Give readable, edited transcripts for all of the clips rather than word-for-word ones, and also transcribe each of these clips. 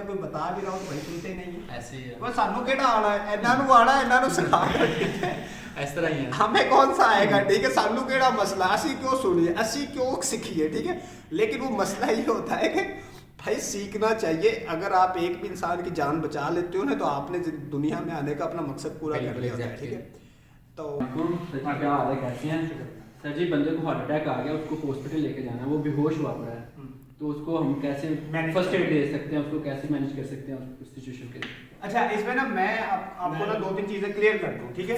कोई बता भी रहा हो तो भाई सुनते नहीं है। ऐसे ही है, वो सानू केड़ा आना है, इन्हों आना इन्हों सिखा इस तरह ही है। हमें कौन सा आएगा, ठीक है, सानू केड़ा मसला, असी क्यों सुनिए, असी क्यों सीखिए, ठीक है। लेकिन वो मसला ये होता है कि भाई सीखना चाहिए। अगर आप एक भी इंसान की जान बचा लेते हो ना, तो आपने दुनिया में आने का अपना मकसद पूरा कर लिया होता है, ठीक है। तो सर जी क्या हाल है, कैसे हैं सर जी? बंदे को हार्ट अटैक आ गया, उसको हॉस्पिटल लेके जाना है, वो बेहोश हुआ पड़ा है, तो उसको हम कैसे फर्स्ट एड दे सकते हैं, उसको कैसे मैनेज कर सकते हैं उस सिचुएशन के लिए? अच्छा, इसमें ना मैं आपको ना 2-3 चीजें क्लियर कर दूं, ठीक है।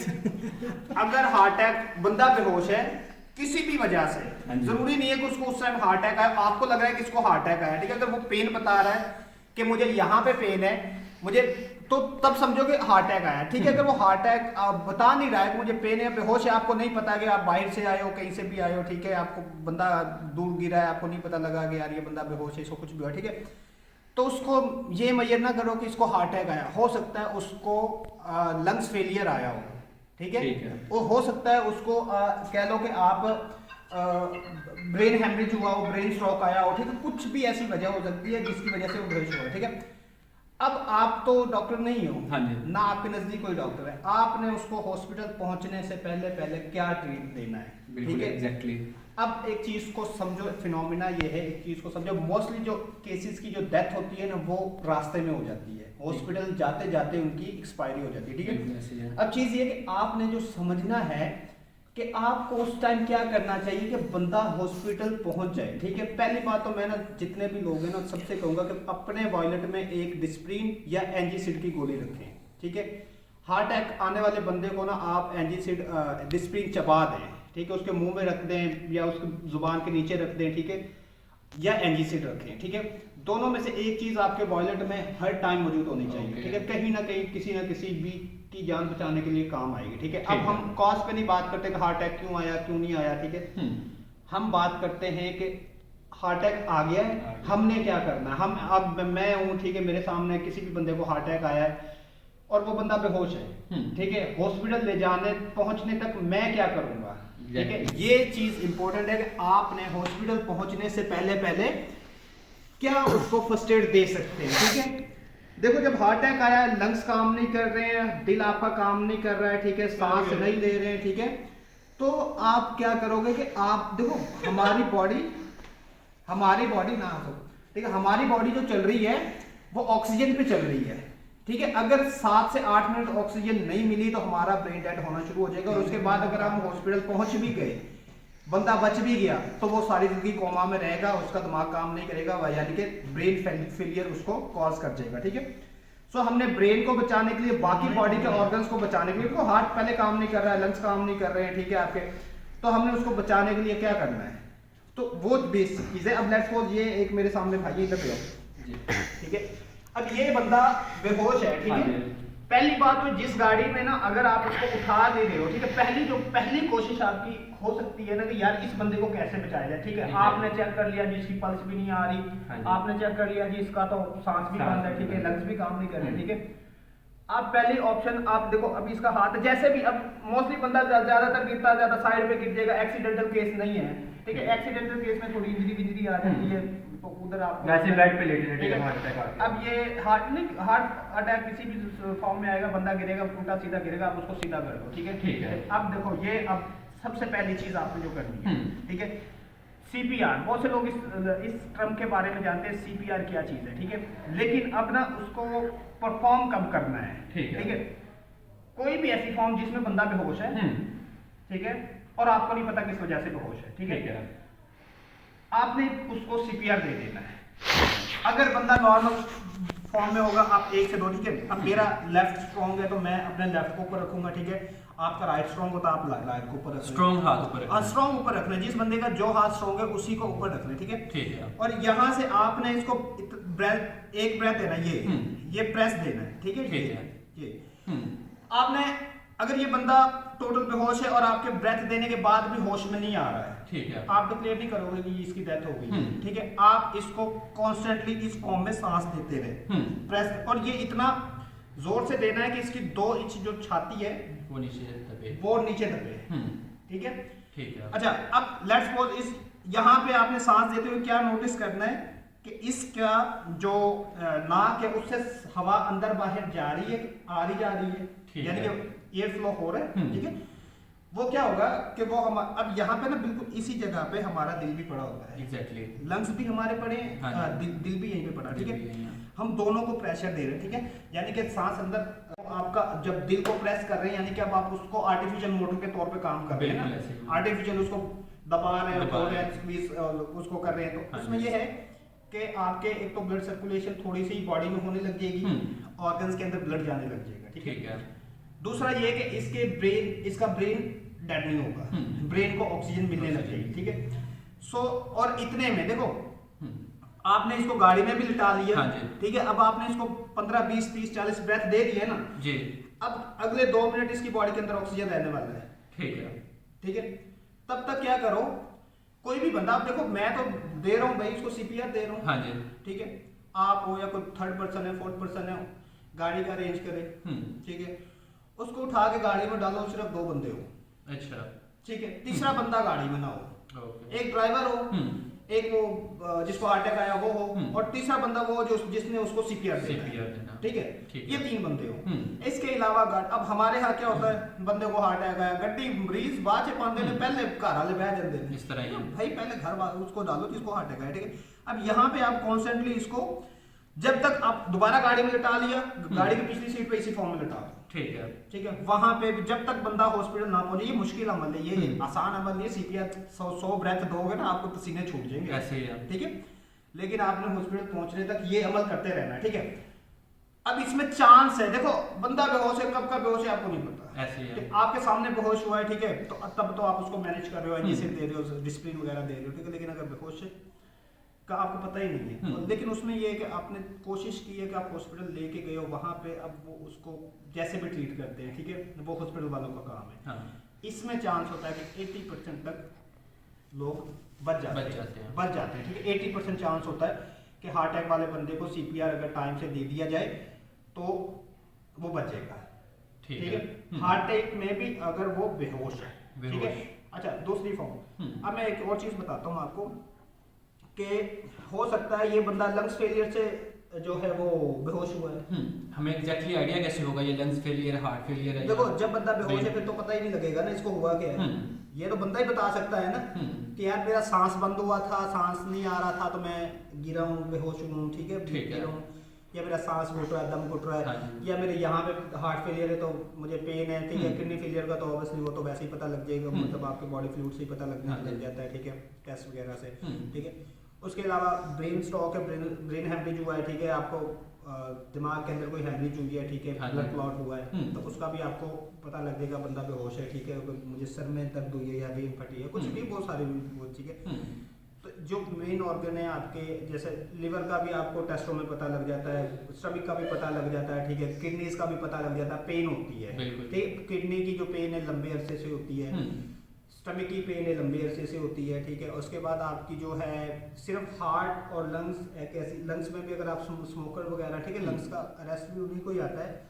अगर हार्ट अटैक, बंदा बेहोश है किसी भी वजह से, जरूरी नहीं है कि उसको उस टाइम हार्ट अटैक आया, आपको लग रहा है कि इसको हार्ट अटैक आया, ठीक है। अगर वो पेन बता रहा है कि मुझे यहाँ पे पेन है, मुझे, तो तब समझो कि हार्ट अटैक आया, ठीक है। अगर वो हार्ट अटैक बता नहीं रहा है कि मुझे पेन है, बेहोश है, आपको नहीं पता कि आप बाहर से आए हो, कहीं से भी आए हो, ठीक है, आपको बंदा दूर गिरा है, आपको नहीं पता लगा कि यार ये बंदा बेहोश है, इसको कुछ भी हुआ, ठीक है, तो उसको ये मैयर ना करो कि इसको हार्ट अटैक आया। हो सकता है उसको लंग्स फेलियर आया हो, ठीक है। वो हो सकता है उसको कह लो कि आप ब्रेन हेमरेज हुआ हो, ब्रेन स्ट्रोक आया हो, ठीक है, कुछ भी ऐसी वजह हो सकती है जिसकी वजह से वो बेहोश हुआ, ठीक है। अब आप तो डॉक्टर नहीं हो, हाँ जी, ना आपके नजदीक कोई डॉक्टर है, आपने उसको हॉस्पिटल पहुंचने से पहले पहले क्या ट्रीट देना है, ठीक है, एग्जैक्टली। अब एक चीज को समझो, फिनोमिना ये है, एक चीज को समझो, मोस्टली जो केसेस की जो डेथ होती है ना, वो रास्ते में हो जाती है, हॉस्पिटल जाते जाते उनकी एक्सपायरी हो जाती है, ठीक है। अब चीज ये कि आपने जो समझना है कि आपको उस टाइम क्या करना चाहिए कि बंदा हॉस्पिटल पहुंच जाए, ठीक है। पहली बात तो मैं ना जितने भी लोग हैं ना सबसे कहूंगा कि अपने वॉलेट में एक डिस्प्रिन या एंजीसिड की गोली रखें, ठीक है। हार्ट अटैक आने वाले बंदे को ना आप एंजीसिड डिस्प्रिन चबा दें, ठीक है, उसके मुंह में रख दें या उसके जुबान के नीचे रख दें, ठीक है, या एंजीसिड रखें, ठीक है। दोनों में से एक चीज आपके वॉलेट में हर टाइम मौजूद होनी चाहिए, ठीक है, कहीं ना कहीं किसी ना किसी भी की जान बचाने के लिए काम आएगी, ठीक है। अब हम कॉज पे नहीं बात करते कि हार्ट अटैक क्यों आया क्यों नहीं आया, ठीक है, हम बात करते हैं कि हार्ट अटैक आ गया है, हमने क्या करना है। हम, अब मैं हूँ, ठीक है, मेरे सामने किसी भी बंदे को हार्ट अटैक आया है और वो बंदा बेहोश है, ठीक है, हॉस्पिटल ले जाने पहुंचने तक मैं क्या करूंगा, ठीक है। ये चीज इंपॉर्टेंट है कि आपने हॉस्पिटल पहुंचने से पहले पहले क्या उसको फर्स्ट एड दे सकते हैं, ठीक है। देखो, जब हार्ट अटैक आया, लंग्स काम नहीं कर रहे हैं, दिल आपका काम नहीं कर रहा है, ठीक है, सांस नहीं ले रहे हैं, ठीक है, तो आप क्या करोगे कि आप देखो, हमारी बॉडी ना हो, ठीक है, हमारी बॉडी जो चल रही है वो ऑक्सीजन पे चल रही है, ठीक है। अगर 7 से 8 मिनट ऑक्सीजन नहीं मिली तो हमारा ब्रेन डेड होना शुरू हो जाएगा, और उसके बाद अगर हम हॉस्पिटल पहुंच भी गए, बंदा बच भी गया, तो वो सारी जिंदगी कोमा में रहेगा, उसका दिमाग काम नहीं करेगा, यानी कि ब्रेन फेलियर उसको कॉज कर जाएगा, ठीक है। सो हमने ब्रेन को बचाने के लिए, बाकी बॉडी के ऑर्गन्स को बचाने के लिए, तो हार्ट पहले काम नहीं कर रहा है, लंग्स काम नहीं कर रहे हैं, ठीक है आपके, तो हमने उसको बचाने के लिए क्या करना है, तो वो बेसिक चीज है। अब लेट्स सपोज ये एक मेरे सामने भाई इधर पे हो, ठीक है, अब ये बंदा बेहोश है, ठीक है। पहली बात तो जिस गाड़ी में ना अगर आप उसको उठा दे रहे हो, ठीक है, पहली कोशिश आपकी हो सकती है ना कि यार इस बंदे को कैसे बचाया जाए, ठीक है। आपने चेक कर लिया जी इसकी पल्स भी नहीं आ रही, आपने चेक कर लिया जी इसका तो सांस भी बंद है, ठीक है, लंग्स भी काम नहीं कर रहे, ठीक है। आप पहली ऑप्शन आप देखो, अभी इसका हाथ जैसे भी, अब मोस्टली बंदा ज्यादातर गिरता ज्यादा साइड पे गिर जाएगा, एक्सीडेंटल केस नहीं है, ठीक है। एक्सीडेंटल केस में थोड़ी इंजरी आ जाती है, तो उधर आप वैसे बेड पे लेटे रहेंगे हार्ट अटैक आ गया। अब ये हार्ट अटैक किसी भी फॉर्म में आएगा, बंदा गिरेगा, उल्टा सीधा गिरेगा, आप उसको सीधा कर दो, ठीक है, ठीक है। अब देखो, ये अब सबसे पहली चीज आपने जो करनी है, ठीक है, सीपीआर। बहुत से लोग इस टर्म के बारे में जानते हैं, सीपीआर क्या चीज है, ठीक है, लेकिन अब ना उसको परफॉर्म कब करना है, ठीक है। कोई भी ऐसी फॉर्म जिसमें बंदा बेहोश है, ठीक है, और आपको नहीं पता किस वजह से बेहोश है, ठीक है, आपने उसको सीपीआर दे देना है। अगर बंदा नॉर्मल फॉर्म में होगा, आप 1 से 2, ठीक है। अब मेरा लेफ्ट स्ट्रॉन्ग है तो मैं अपने लेफ्ट को ऊपर रखूंगा, ठीक है। आपका राइट स्ट्रॉन्ग होता है, आप राइट को ऊपर रखना, स्ट्रॉन्ग हाथ ऊपर रखना, स्ट्रॉन्ग ऊपर रखना है, जिस बंदे का जो हाथ स्ट्रॉन्ग है उसी को ऊपर रखना है, ठीक है, ठीक है। और यहाँ से आपने इसको एक ब्रेथ देना है, ये प्रेस देना है, ठीक है, ठीक है, ये आपने, अगर ये बंदा टोटल बेहोश है और आपके ब्रेथ देने के बाद भी होश में नहीं आ रहा है, ठीक है, आप डिक्लेयर नहीं करोगे कि इसकी डेथ हो गई, ठीक है। आप इसको कॉन्स्टेंटली इस फॉर्म में सांस देते रहे, प्रेस, और ये इतना जोर से देना है कि इसकी 2 इंच जो छाती है वो नीचे दबे, ठीक है, ठीक है। अच्छा, अब लेट्स सपोज इस यहाँ पे आपने सांस देते हुए क्या नोटिस करना है कि इसका जो नाक है उससे हवा अंदर बाहर जा रही है, आ रही जा रही है, यानी कि एयर फ्लो हो रहा है, ठीक है। वो क्या होगा कि वो हम अब यहाँ पे ना बिल्कुल इसी जगह पे हमारा दिल भी पड़ा होता है, एग्जैक्टली, लंग्स भी हमारे पड़े हैं, हाँ दिल भी यहीं पे पड़ा, ठीक है। हाँ। हम दोनों को प्रेशर दे रहे हैं, ठीक है, यानी कि सांस अंदर आपका जब दिल को प्रेस कर रहे हैं, यानी कि अब आप उसको आर्टिफिशियल मोटर के तौर पे काम कर रहे हैं ना, आर्टिफिशियल उसको दबा रहे हैं, स्क्वीज उसको कर रहे हैं, तो उसमें ये है कि आपके एक तो ब्लड सर्कुलेशन थोड़ी सी बॉडी में होने लग जाएगी, ऑर्गन्स के अंदर ब्लड जाने लग जाएगा, ठीक है। दूसरा ये कि इसका ब्रेन डेड नहीं होगा, ब्रेन को ऑक्सीजन मिलने लग जाएगी, ठीक है। सो और इतने में देखो आपने इसको गाड़ी में भी लिटा लिया, ठीक है, अब आपने इसको 15 20 30 40 ब्रेथ दे दिए ना जी, अब अगले 2 मिनट इसकी बॉडी के अंदर ऑक्सीजन रहने वाला है, ठीक है, ठीक है। तब तक क्या करो, कोई भी बंदा, आप देखो मैं तो दे रहा हूँ भाई इसको सीपीआर दे रहा हूँ, हाँ जी, ठीक है, आप हो या कोई थर्ड पर्सन है, फोर्थ पर्सन है, गाड़ी का अरेंज करे, ठीक है, उसको उठा के गाड़ी में डालो, सिर्फ 2 बंदे हो, अच्छा, ठीक है, तीसरा बंदा गाड़ी में ना हो, एक ड्राइवर हो, एक वो जिसको हार्ट अटैक आया वो हो, और तीसरा बंदा वो जो जिसने उसको सीपीआर देना, ठीक है, ये 3 बंदे हो। इसके अलावा अब हमारे यहाँ क्या होता है, बंदे को हार्ट अटैक आया, गड्डी मरीज बाद च पांदे ने, पहले घर वाले बह जाते हैं, इस तरह ही भाई पहले घर वाले उसको डालो जिसको हार्ट अटैक आया, ठीक है। अब यहाँ पे आप कॉन्स्टेंटली इसको, जब तक आप दोबारा गाड़ी में लिटा लिया, गाड़ी की पिछली सीट पे इसी फॉर्म में लिटा दो, ठीक है, ठीक है, वहां पे जब तक बंदा हॉस्पिटल ना पहुंचे, ये मुश्किल अमल है, ये आसान अमल नहीं है, सीपीआर 100 ब्रेथ दोगे ना आपको पसीने छूट जाएंगे, ऐसे ही है, ठीक है, लेकिन आपने हॉस्पिटल पहुंचने तक ये अमल करते रहना है, ठीक है। अब इसमें चांस है, देखो बंदा बेहोश है, कब का बेहोश है आपको नहीं पता, ऐसे ही है, आपके सामने बेहोश हुआ है, ठीक है, तो तब तो आप उसको मैनेज कर रहे हो, एनजीसी दे रहे हो, डिस्प्लिन वगैरह दे रहे हो, ठीक है, लेकिन अगर बेहोश है का आपको पता ही नहीं है, लेकिन उसमें ये है कि आपने कोशिश की है कि आप हॉस्पिटल लेके गए हो, वहां पे अब वो उसको जैसे भी ट्रीट करते हैं, ठीक है, वो हॉस्पिटल वालों का काम है। इसमें चांस होता है कि 80% तक लोग बच जाते हैं, ठीक है, 80% चांस होता है कि हार्ट अटैक वाले बंदे को सीपीआर अगर टाइम से दे दिया जाए तो वो बचेगा, ठीक है। हार्ट अटैक में भी अगर वो बेहोश है, ठीक है। अच्छा, दूसरी फॉर्म, अब मैं एक और चीज बताता हूँ आपको कि हो सकता है ये बंदा लंग्स फेलियर से जो है वो बेहोश हुआ है, हमें एग्जैक्टली आइडिया कैसे होगा ये लंग्स फेलियर, हार्ट फेलियर है? देखो जब बंदा बेहोश है फिर तो पता ही नहीं लगेगा ना इसको हुआ क्या है, ये तो बंदा ही बता सकता है ना कि यार मेरा सांस बंद हुआ था, सांस नहीं आ रहा था तो मैं गिरा हूँ, बेहोश हूँ, ठीक है, गिरा हूँ, या मेरा सांस घुट रहा है, दम घुट रहा है, या मेरे यहाँ पे हार्ट फेलियर है तो मुझे पेन है, ठीक है। किडनी फेलियर का तो ऑब्वियसली वो तो वैसे ही पता लग जाएगा, मतलब आपके बॉडी फ्लूइड से ही पता लग जाता है, ठीक है, टेस्ट वगैरह से, ठीक है। उसके अलावा ब्रेन स्टॉक है, ब्रेन हेमरेज हुआ है, ठीक है, आपको दिमाग के अंदर कोई हेमरेज हुई है, ठीक है, ब्लड क्लॉट हुआ है, तो उसका भी आपको पता लग जाएगा बंदा बेहोश है, ठीक है, मुझे सर में दर्द हुई है या वेन फटी है, कुछ भी बहुत सारी वो, ठीक है। तो जो मेन ऑर्गन है आपके, जैसे लिवर का भी आपको टेस्टों में पता लग जाता है, स्टमक का भी पता लग जाता है, ठीक है, किडनीज का भी पता लग जाता है, पेन होती है, ठीक, किडनी की जो पेन है लंबे अरसे से होती है, स्टमक की पेन है लंबे अरसे से होती है, ठीक है। उसके बाद आपकी जो है सिर्फ हार्ट और लंग्स, एक ऐसी लंग्स में भी अगर आप स्मोकर वगैरह, ठीक है, लंग्स का अरेस्ट भी उन्हीं को ही आता है,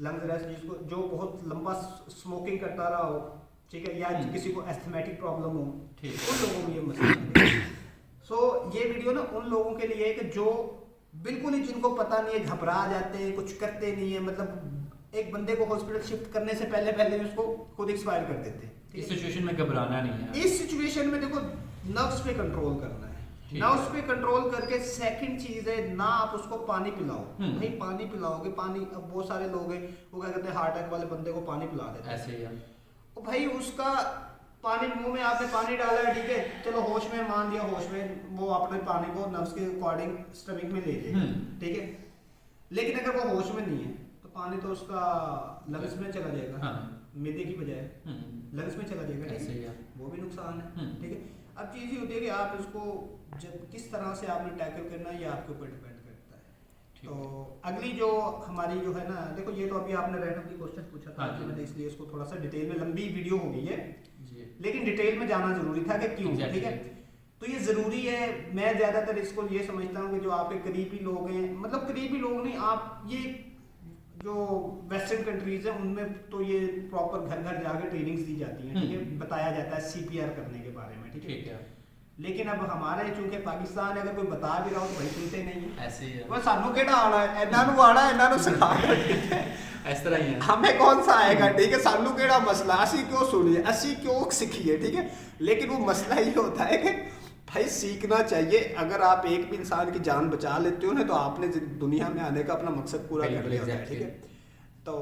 लंग्स अरेस्ट जिसको जो बहुत लंबा स्मोकिंग करता रहा हो, ठीक है, या किसी को एस्थमेटिक प्रॉब्लम हो, उन लोगों में ये मसला है। सो ये वीडियो ना उन लोगों के लिए है कि जो बिल्कुल ही जिनको पता नहीं है, घबरा जाते हैं, कुछ करते नहीं है, मतलब एक बंदे को हॉस्पिटल शिफ्ट करने से पहले उसको खुद एक्सपायर कर देते हैं। इस सिचुएशन में घबराना नहीं है, इस सिचुएशन में देखो नर्व्स पे कंट्रोल करना है, नर्व्स पे कंट्रोल करके सेकंड चीज है ना आप उसको पानी पिलाओ, भाई पानी पिलाओगे, पानी, अब बहुत सारे लोग हैं वो क्या कहते हैं हार्ट अटैक वाले बंदे को पानी पिला देते हैं, ऐसे ही भाई उसका पानी मुंह में आपने पानी डाला है, ठीक है, चलो होश में मान लिया, होश में वो अपने पानी को नर्व्स के अकॉर्डिंग स्टमक में ले जाएगा, ठीक है, लेकिन अगर वो होश में नहीं है तो पानी तो उसका लंग्स में चला जाएगा, मैदे की बजाय लंग्स में चला जाएगा, ठीक है, वो भी नुकसान है, ठीक है। अब चीज़ ये होती है कि आप इसको जब किस तरह से आपने टैकल करना है ये आपके ऊपर डिपेंड करता है। तो अगली जो हमारी जो है ना, देखो ये तो अभी आपने रैंडमली क्वेश्चन पूछा था, मैंने इसलिए इसको थोड़ा सा डिटेल में, लंबी वीडियो हो गई है लेकिन डिटेल में जाना जरूरी था कि क्यों, ठीक है। तो ये जरूरी है, मैं ज्यादातर इसको ये समझता हूँ कि जो आपके करीबी लोग हैं, मतलब करीबी लोग नहीं, आप ये जो वेस्टर्न कंट्रीज है उनमें तो ये प्रॉपर घर घर जाके ट्रेनिंग्स दी जाती हैं, ठीक है, बताया जाता है सीपीआर करने के बारे में, ठीक है। लेकिन अब हमारे चूंकि पाकिस्तान अगर कोई बता भी रहा हो तो भाई सुनते नहीं है। ऐसे ही है, वो सानू केड़ा आना है, ਇਹਨਾਂ ਨੂੰ ਸਿਖਾ ਕੇ ਠੀਕ ਹੈ इस तरह ही है। हमें कौन सा आएगा, ठीक है, सानू केड़ा मसला, असी क्यों सुनिए, असी क्यों सीखिए, ठीक है। लेकिन वो मसला ये होता है कि भाई सीखना चाहिए। अगर आप एक भी इंसान की जान बचा लेते हो ना तो आपने दुनिया में आने का अपना मकसद पूरा कर बिल्कुल, लिया होता है, exactly। ठीक है। तो